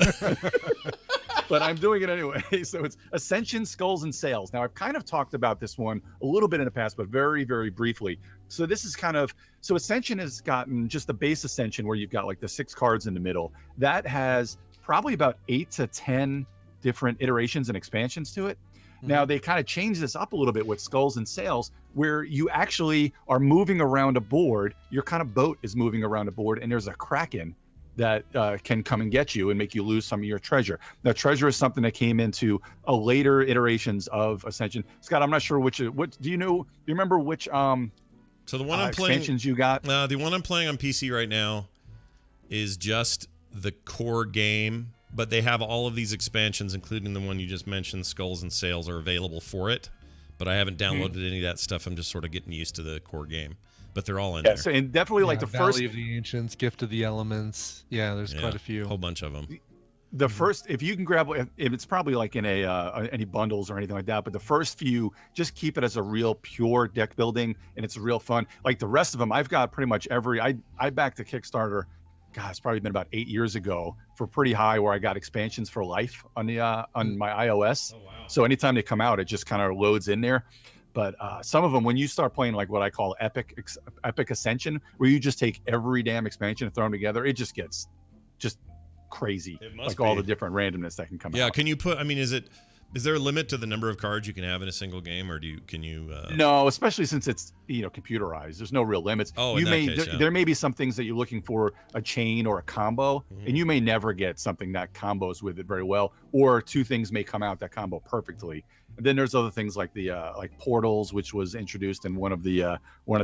But I'm doing it anyway. So it's Ascension, Skulls, and Sails. Now, I've kind of talked about this one a little bit in the past, but very, very briefly. So this is so Ascension has gotten just the base Ascension where you've got like the 6 cards in the middle. That has probably about 8 to 10 different iterations and expansions to it. Now, they kind of changed this up a little bit with Skulls and Sails, where you actually are moving around a board. Your kind of boat is moving around a board, and there's a kraken that can come and get you and make you lose some of your treasure. Now, treasure is something that came into a later iterations of Ascension. Scott, I'm not sure what do you remember which so the one I'm playing expansions you got? The one I'm playing on PC right now is just the core game, but they have all of these expansions, including the one you just mentioned. Skulls and Sails are available for it, but I haven't downloaded any of that stuff. I'm just sort of getting used to the core game, but they're all in there. So, and definitely like the Valley first of the Ancients, Gift of the Elements. Yeah, there's quite a few. A whole bunch of them. The first, if you can grab, if it's probably like in any bundles or anything like that, but the first few, just keep it as a real pure deck building, and it's real fun. Like the rest of them, I've got pretty much I backed a Kickstarter, God, it's probably been about 8 years ago, for pretty high, where I got expansions for life on the on my iOS. Oh, wow. So anytime they come out, it just kind of loads in there. But some of them, when you start playing like what I call Epic Ascension, where you just take every damn expansion and throw them together, it just gets crazy, like all the different randomness that can come out. Yeah, can you put, I mean, is there a limit to the number of cards you can have in a single game, or can you No, especially since it's computerized, there's no real limits. Oh, there may be some things that you're looking for, a chain or a combo, and you may never get something that combos with it very well, or two things may come out that combo perfectly. And then there's other things like the like portals, which was introduced in one of the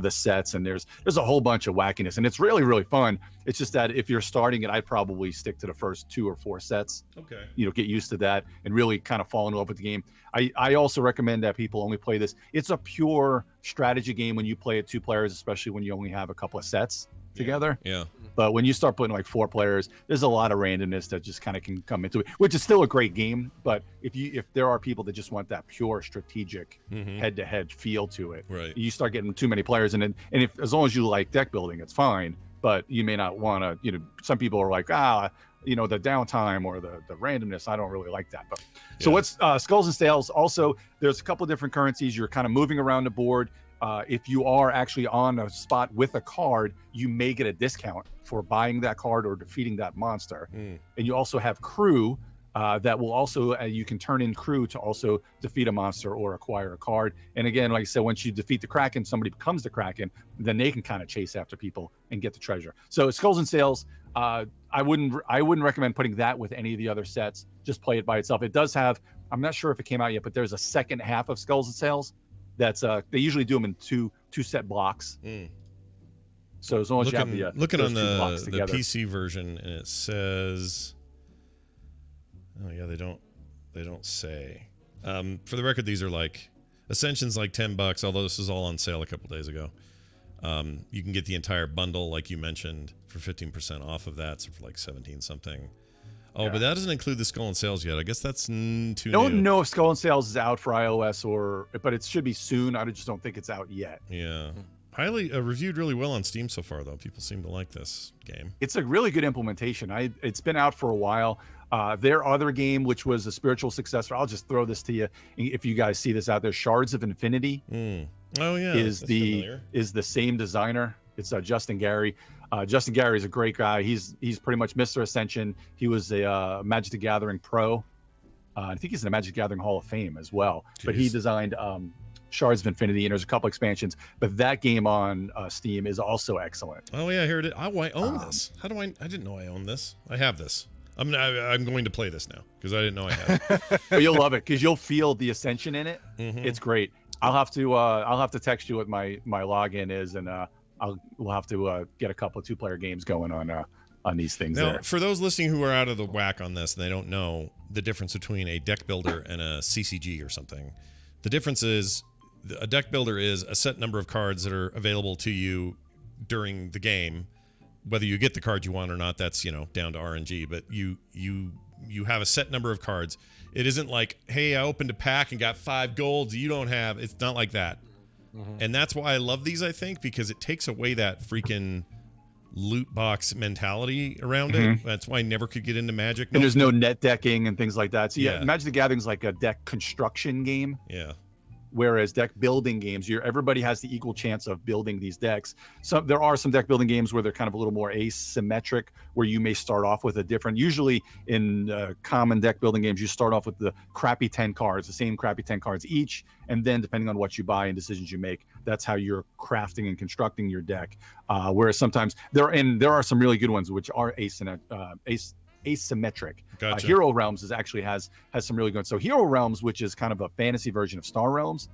sets, and there's a whole bunch of wackiness, and it's really, really fun. It's just that if you're starting it, I'd probably stick to the first 2 or 4 sets. Okay. Get used to that and really kind of fall in love with the game. I also recommend that people only play this. It's a pure strategy game when you play it 2 players, especially when you only have a couple of sets together. Yeah. But when you start putting like 4 players, there's a lot of randomness that just kind of can come into it, which is still a great game. But if there are people that just want that pure strategic head-to-head feel to it, right, you start getting too many players, and if as long as you like deck building, it's fine. But you may not want to. Some people are like, the downtime or the randomness, I don't really like that. But so what's Skulls and Sails? Also, there's a couple of different currencies. You're kind of moving around the board. If you are actually on a spot with a card, you may get a discount for buying that card or defeating that monster. And you also have crew that will also, you can turn in crew to also defeat a monster or acquire a card. And again, like I said, once you defeat the Kraken, somebody becomes the Kraken, then they can kind of chase after people and get the treasure. So Skulls and Sails, I wouldn't recommend putting that with any of the other sets. Just play it by itself. It does have, I'm not sure if it came out yet, but there's a second half of Skulls and Sails. That's they usually do them in two set blocks. So as long as you have looking on the PC version, and it says, oh yeah, they don't say. For the record, these are like Ascension's like $10, although this is all on sale a couple days ago. You can get the entire bundle, like you mentioned, for 15% off of that, so for like 17 something. Oh, yeah. But that doesn't include the Skull and Sails yet. I guess that's too new. Don't know if Skull and Sails is out for iOS but it should be soon. I just don't think it's out yet. Yeah. Highly reviewed really well on Steam so far, though. People seem to like this game. It's a really good implementation. It's been out for a while. Their other game, which was a spiritual successor, I'll just throw this to you if you guys see this out there. Shards of Infinity. Oh yeah, is the same designer. It's Justin Gary. Justin Gary is a great guy. He's pretty much Mr. Ascension. He was a Magic the Gathering pro. I think he's in the Magic the Gathering Hall of Fame as well. Jeez. But he designed Shards of Infinity, and there's a couple expansions. But that game on Steam is also excellent. Oh yeah, here it is. I own this. How do I didn't know I owned this. I have this. I'm going to play this now because I didn't know I had it. But you'll love it because you'll feel the Ascension in it. It's great. I'll have to text you what my login is, and we'll have to get a couple of 2-player games going on these things. Now, there. For those listening who are out of the whack on this and they don't know the difference between a deck builder and a CCG or something, the difference is a deck builder is a set number of cards that are available to you during the game. Whether you get the card you want or not, that's down to RNG. But you have a set number of cards. It isn't like, hey, I opened a pack and got 5 golds you don't have. It's not like that. And that's why I love these, I think, because it takes away that freaking loot box mentality around it. That's why I never could get into Magic. And there's no net decking and things like that. So yeah, Magic the Gathering's like a deck construction game. Yeah. Whereas deck building games, everybody has the equal chance of building these decks. So there are some deck building games where they're kind of a little more asymmetric, where you may start off with a different. Usually in common deck building games, you start off with the crappy 10 cards, the same crappy 10 cards each, and then depending on what you buy and decisions you make, that's how you're crafting and constructing your deck. Whereas sometimes there are some really good ones which are asymmetric. Gotcha. Hero Realms has some really good. So Hero Realms, which is kind of a fantasy version of Star Realms,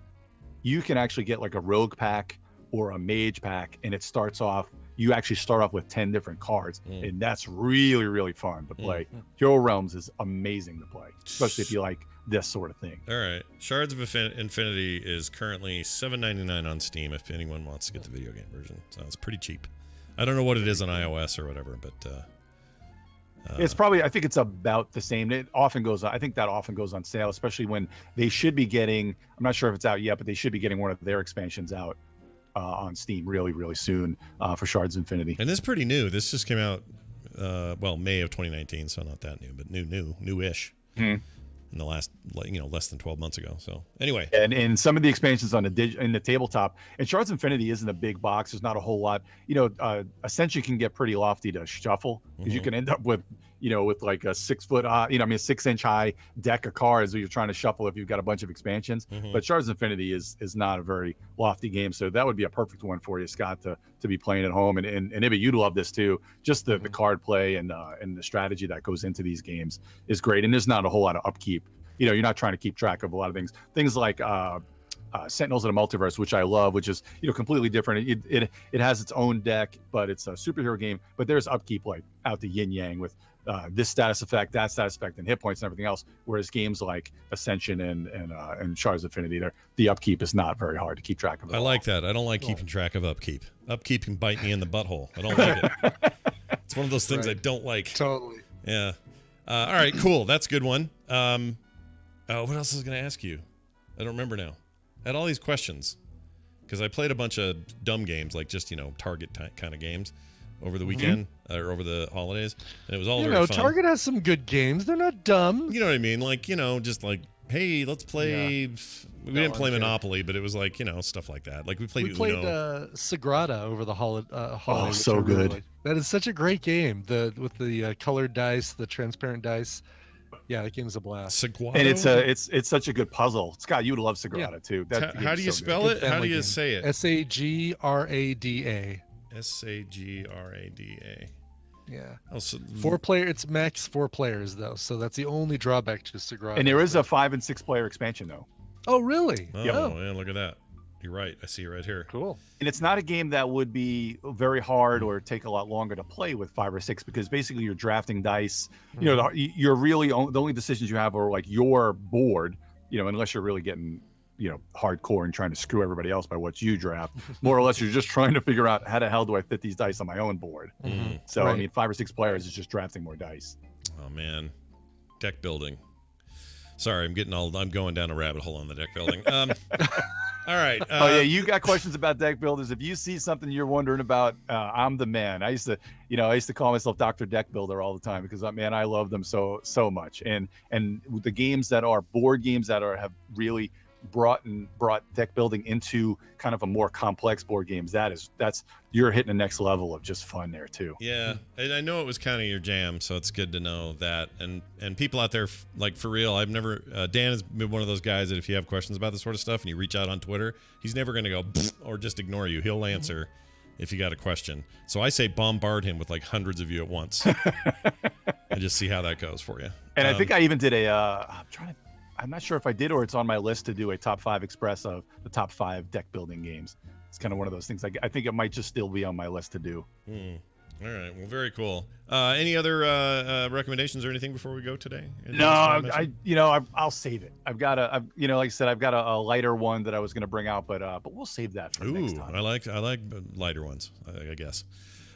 you can actually get like a rogue pack or a mage pack, and you actually start off with 10 different cards, and that's really, really fun to play. Hero Realms is amazing to play, especially if you like this sort of thing. All right, Shards of Infinity is currently $7.99 on Steam if anyone wants to get the video game version. So it's pretty cheap. I don't know what it is on iOS or whatever, but it's probably, I think it's about the same. I think that often goes on sale, especially when they should be getting, I'm not sure if it's out yet, but they should be getting one of their expansions out on Steam really, really soon for Shards of Infinity. And this is pretty new. This just came out, May of 2019, so not that new, but new-ish. In the last, less than 12 months ago. So anyway, and some of the expansions in the tabletop, and Shards of Infinity isn't a big box. There's not a whole lot. Ascension can get pretty lofty to shuffle because you can end up with like a 6 foot, a 6-inch high deck of cards that you're trying to shuffle if you've got a bunch of expansions. But Shards of Infinity is not a very lofty game, so that would be a perfect one for you, Scott, to be playing at home. And Ibby, you'd love this too. Just the card play and the strategy that goes into these games is great, and there's not a whole lot of upkeep. You're not trying to keep track of a lot of things like Sentinels of the Multiverse, which I love, which is completely different. It has its own deck, but it's a superhero game. But there's upkeep like out the yin yang with this status effect, that status effect, and hit points and everything else. Whereas games like Ascension and Shards of Infinity, the upkeep is not very hard to keep track of. I like that. I don't like keeping track of upkeep. Upkeep can bite me in the butthole. I don't like it. It's one of those things I don't like. Totally. Yeah. All right. Cool. That's a good one. What else was I going to ask you? I don't remember now. I had all these questions because I played a bunch of dumb games, like just, Target kind of games over the weekend or over the holidays. And it was all very fun. Target has some good games. They're not dumb. You know what I mean? Like, just like, hey, let's play. Yeah. We didn't play Monopoly, but it was like, stuff like that. Like we played Uno. Sagrada over the holiday. Oh, so good. Really that is such a great game. With the colored dice, the transparent dice. Yeah, that game's a blast. Sagrada? And it's such a good puzzle. Scott, you would love Sagrada too. How do you spell it? How do you say it? Sagrada. Sagrada. Yeah. Oh, so 4 player. It's max 4 players though, so that's the only drawback to Sagrada. And there is a 5 and 6 player expansion though. Oh, really? Oh, yeah, look at that. You're right. I see it right here. Cool. And it's not a game that would be very hard or take a lot longer to play with 5 or 6 because basically you're drafting dice. You're really the only decisions you have are like your board. Unless you're really getting hardcore and trying to screw everybody else by what you draft. More or less, you're just trying to figure out how the hell do I fit these dice on my own board. So right. I mean, 5 or 6 players is just drafting more dice. Oh man, deck building. Sorry, I'm going down a rabbit hole on the deck building. All right. Oh yeah, you got questions about deck builders. If you see something you're wondering about, I'm the man. I used to call myself Dr. Deck Builder all the time because I love them so much. And the games that are board games that have really brought deck building into kind of a more complex board games, that's you're hitting the next level of just fun there too. Yeah, and I know it was kind of your jam, so it's good to know that. And people out there, like for real, I've never Dan has been one of those guys that if you have questions about this sort of stuff and you reach out on Twitter, he's never going to go or just ignore you. He'll answer if you got a question. So I say bombard him with like hundreds of you at once and just see how that goes for you. And I think I even did I'm not sure if I did or it's on my list to do a top 5 express of the top 5 deck building games. It's kind of one of those things. I think it might just still be on my list to do. All right. Well, very cool. Any other recommendations or anything before we go today? No, I'll save it. I've got like I said, I've got a lighter one that I was going to bring out, but we'll save that for next time. I like lighter ones, I guess.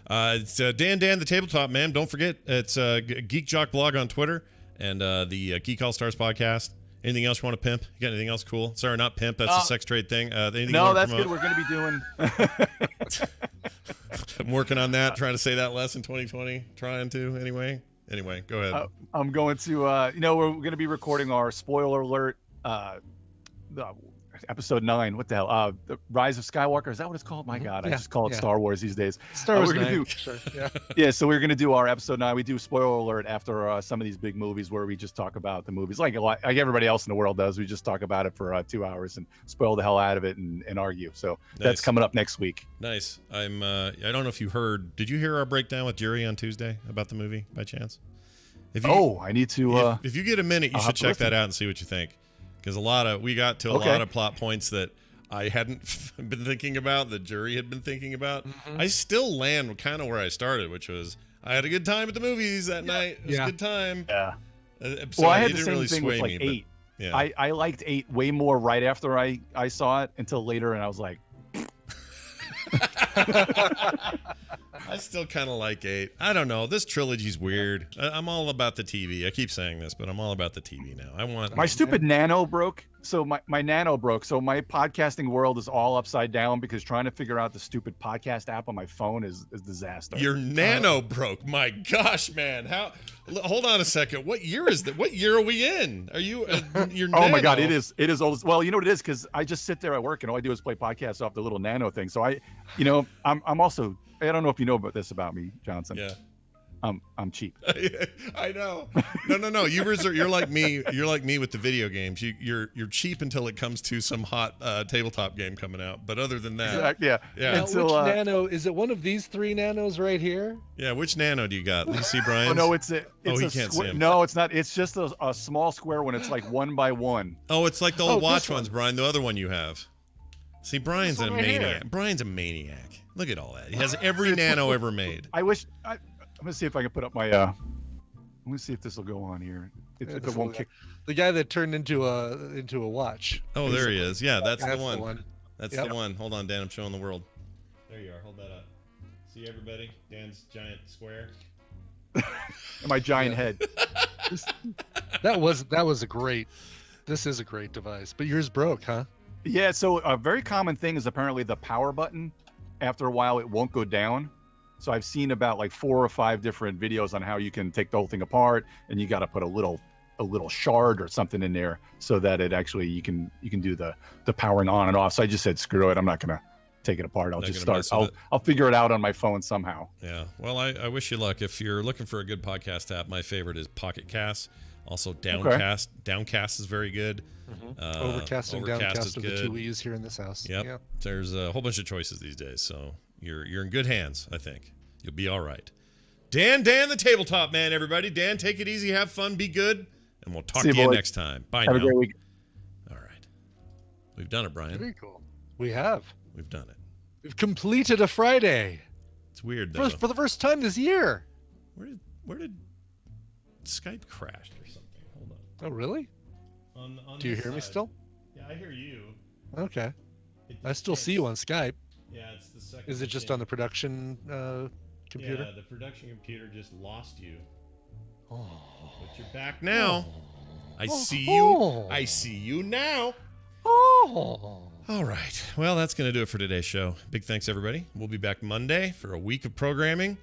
It's Dan the Tabletop Man. Don't forget, it's Geek Jock Blog on Twitter and the Geek All Stars podcast. Anything else you want to pimp? You got anything else cool? Sorry, not pimp. That's a sex trade thing. No, that's good. We're going to be doing. I'm working on that. Trying to say that less in 2020. Trying to anyway. Anyway, go ahead. I'm going to. We're going to be recording our spoiler alert. episode 9. What the hell? The Rise of Skywalker. Is that what it's called? My God, I Yeah, just call it yeah. Star Wars these days. Star Wars we're gonna 9, do- sure. Yeah. Yeah, so we're gonna do our episode 9. We do spoiler alert after some of these big movies where we just talk about the movies like everybody else in the world does. We just talk about it for 2 hours and spoil the hell out of it and argue. So that's Nice. coming up next week. Nice. I don't know if you heard. Did you hear our breakdown with Jury on Tuesday about the movie by chance? If you, I need to. if you get a minute, you I'll should have to check that listen. out and see what you think. Because we got to a Okay. lot of plot points that I hadn't been thinking about, the Jury had been thinking about. I still land kind of where I started, which was I had a good time at the movies that night. It was Yeah. a good time. Yeah. So Well, I it had didn't the same really thing sway with like me, but 8. yeah. I liked 8 way more right after I saw it until later, and I was like, I still kind of like 8. I don't know. This trilogy's weird. I'm all about the TV. I keep saying this, but I'm all about the TV now. I want my stupid Nano broke. So my Nano broke. So my podcasting world is all upside down because trying to figure out the stupid podcast app on my phone is a disaster. Your Nano broke. My gosh, man. Hold on a second. What year is that? What year are we in? Are you your Oh my God, Nano- it is old. Well, you know what it is, because I just sit there at work and all I do is play podcasts off the little Nano thing. So I'm also, I don't know if you know about this about me, Johnson. Yeah. I'm cheap. I know. No. You're like me. You're like me with the video games. You're cheap until it comes to some hot tabletop game coming out. But other than that, Yeah. yeah. Now, Until, which Nano is it? One of these 3 Nanos right here? Yeah. Which Nano do you got? Let me see, Brian. Oh no, it's a he a can't see square. him. No, it's not. It's just a small square one. It's like 1 by 1. Oh, it's like the Oh, old this watch one. ones, Brian. The other one you have. See, Brian's a one right here. maniac. Brian's a maniac. Look at all that. He has every Nano ever made. I'm gonna see if I can put up my. Let me see if this will go on here. If Yeah, it this won't little kick. The guy that turned into a watch. Oh, there he is. Yeah, that's the That's one. That's Yep. the one. Hold on, Dan. I'm showing the world. There you are. Hold that up. See everybody? Dan's giant square. And my giant head. That was a great. This is a great device, but yours broke, huh? Yeah. So a very common thing is apparently the power button. After a while, it won't go down. So I've seen about like 4 or 5 different videos on how you can take the whole thing apart, and you got to put a little shard or something in there so that it actually you can do the powering on and off. So I just said screw it. I'm not gonna take it apart. I'll Not just gonna start. mess with I'll figure it out on my phone somehow. Yeah. Well, I wish you luck. If you're looking for a good podcast app, my favorite is Pocket Cast. Also, Downcast. Downcast is very good. Overcast and Overcast Downcast is are the good. 2 we use here in this house. Yep. Yeah. There's a whole bunch of choices these days, so you're in good hands. I think you'll be all right. Dan, the tabletop man. Everybody, Dan, take it easy, have fun, be good, and we'll talk See to you, you boys. next time. Bye Have now. a great week. All right, we've done it, Brian. Very cool. We have. We've done it. We've completed a Friday It's weird though. for the first time this year. Where did Skype crash or something? Hold on. Oh, really? On Do you this hear me side. still? Yeah, I hear you. Okay. It I just still can't- see you on Skype. Yeah, it's the second. Is it just machine. on the production computer? Yeah, the production computer just lost you. Oh. But you're back now. I see you. Oh. I see you now. Oh. All right. Well, that's going to do it for today's show. Big thanks, everybody. We'll be back Monday for a week of programming.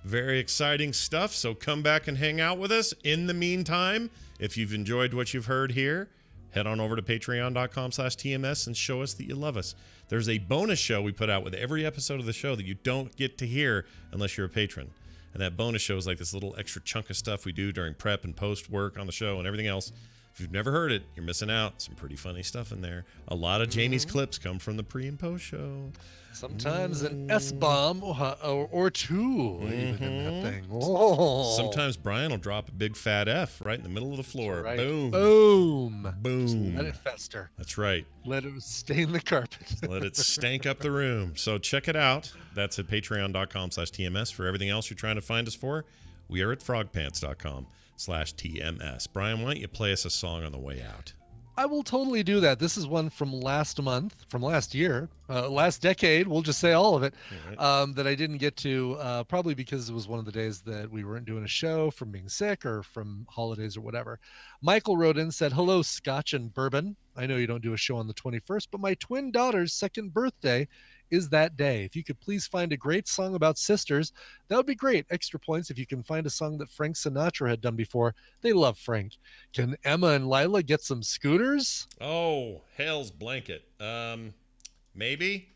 Very exciting stuff. So come back and hang out with us. In the meantime, if you've enjoyed what you've heard here, head on over to patreon.com/TMS and show us that you love us. There's a bonus show we put out with every episode of the show that you don't get to hear unless you're a patron. And that bonus show is like this little extra chunk of stuff we do during prep and post work on the show and everything else. If you've never heard it, you're missing out. Some pretty funny stuff in there. A lot of Jamie's clips come from the pre and post show. Sometimes an S-bomb or 2 even in that thing. Oh. Sometimes Brian will drop a big fat F right in the middle of the floor. Right. Boom. Boom. Just Boom. let it fester. That's right. Let it stain the carpet. Let it stank up the room. So check it out. That's at patreon.com/TMS. For everything else you're trying to find us for, we are at frogpants.com/TMS. Brian, why don't you play us a song on the way out? I will totally do that. This is one from last month, from last year, last decade. We'll just say all of it, that I didn't get to, probably because it was one of the days that we weren't doing a show from being sick or from holidays or whatever. Michael wrote in, said, "Hello, Scotch and Bourbon. I know you don't do a show on the 21st, but my twin daughter's second birthday is that day. If you could please find a great song about sisters, that would be great. Extra points if you can find a song that Frank Sinatra had done before. They love Frank. Can Emma and Lila get some scooters? Oh, hell's blanket. Maybe.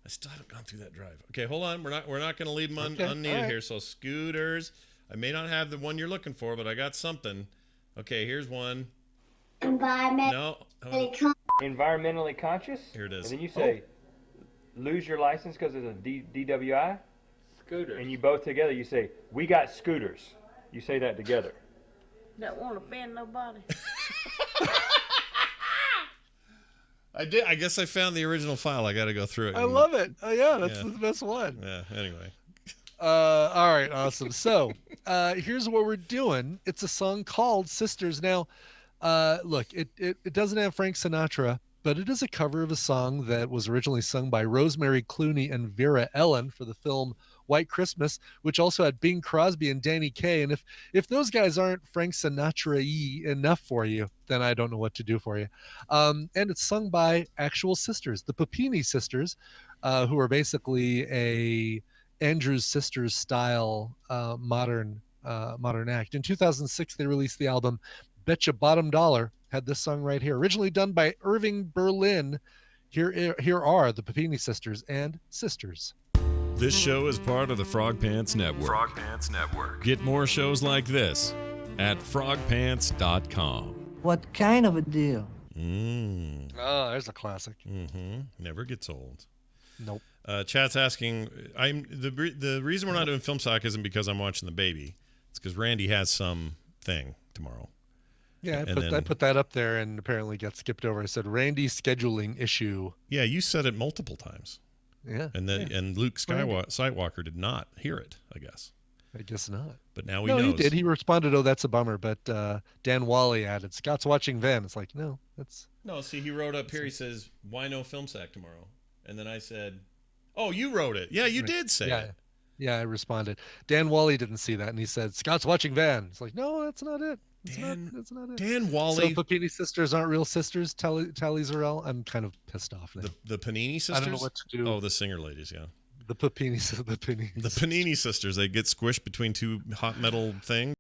I still haven't gone through that drive. Okay, hold on. We're not going to leave them unneeded right. here. So scooters. I may not have the one you're looking for, but I got something. Okay, here's one. Environmentally conscious. Here it is. And then you say, lose your license because of the DWI. Scooters. And you both together, you say, we got scooters. You say that together. Don't want to offend nobody. I did. I guess I found the original file. I got to go through it. I love it. Oh, yeah, that's the best one. Yeah, anyway. All right, awesome. So here's what we're doing. It's a song called Sisters. Now, look, it doesn't have Frank Sinatra, but it is a cover of a song that was originally sung by Rosemary Clooney and Vera Ellen for the film White Christmas, which also had Bing Crosby and Danny Kaye. And if those guys aren't Frank Sinatra-y enough for you, then I don't know what to do for you. And it's sung by actual sisters, the Papini sisters, who are basically a Andrews Sisters style modern act. In 2006, they released the album Betcha Bottom Dollar. Had this song right here, originally done by Irving Berlin. Here are the Papini sisters and Sisters. This show is part of the Frog Pants Network. Frog Pants Network. Get more shows like this at frogpants.com. What kind of a deal? Oh, there's a classic. Never gets old. Nope. Chat's asking, the reason we're not doing Film Sock isn't because I'm watching the baby. It's because Randy has some thing tomorrow. Yeah, I put that up there and apparently got skipped over. I said Randy's scheduling issue. Yeah, you said it multiple times. Yeah. And Luke Skywalker did not hear it, I guess. I guess not. But now he knows. He did. He responded, "Oh, that's a bummer." But Dan Wally added, "Scott's watching Van." It's like, no, that's no. See, he wrote up here. He says, "Why no Film Sack tomorrow?" And then I said, "Oh, you wrote it. Yeah, you did say it." Yeah, I responded. Dan Wally didn't see that, and he said, "Scott's watching Van." It's like, no, that's not it. That's not it. Dan Wally. So Papini sisters aren't real sisters. Tally Zarell. I'm kind of pissed off now. The Panini sisters. I don't know what to do. Oh, the singer ladies, yeah. The Panini sisters. The Panini sisters. They get squished between two hot metal things.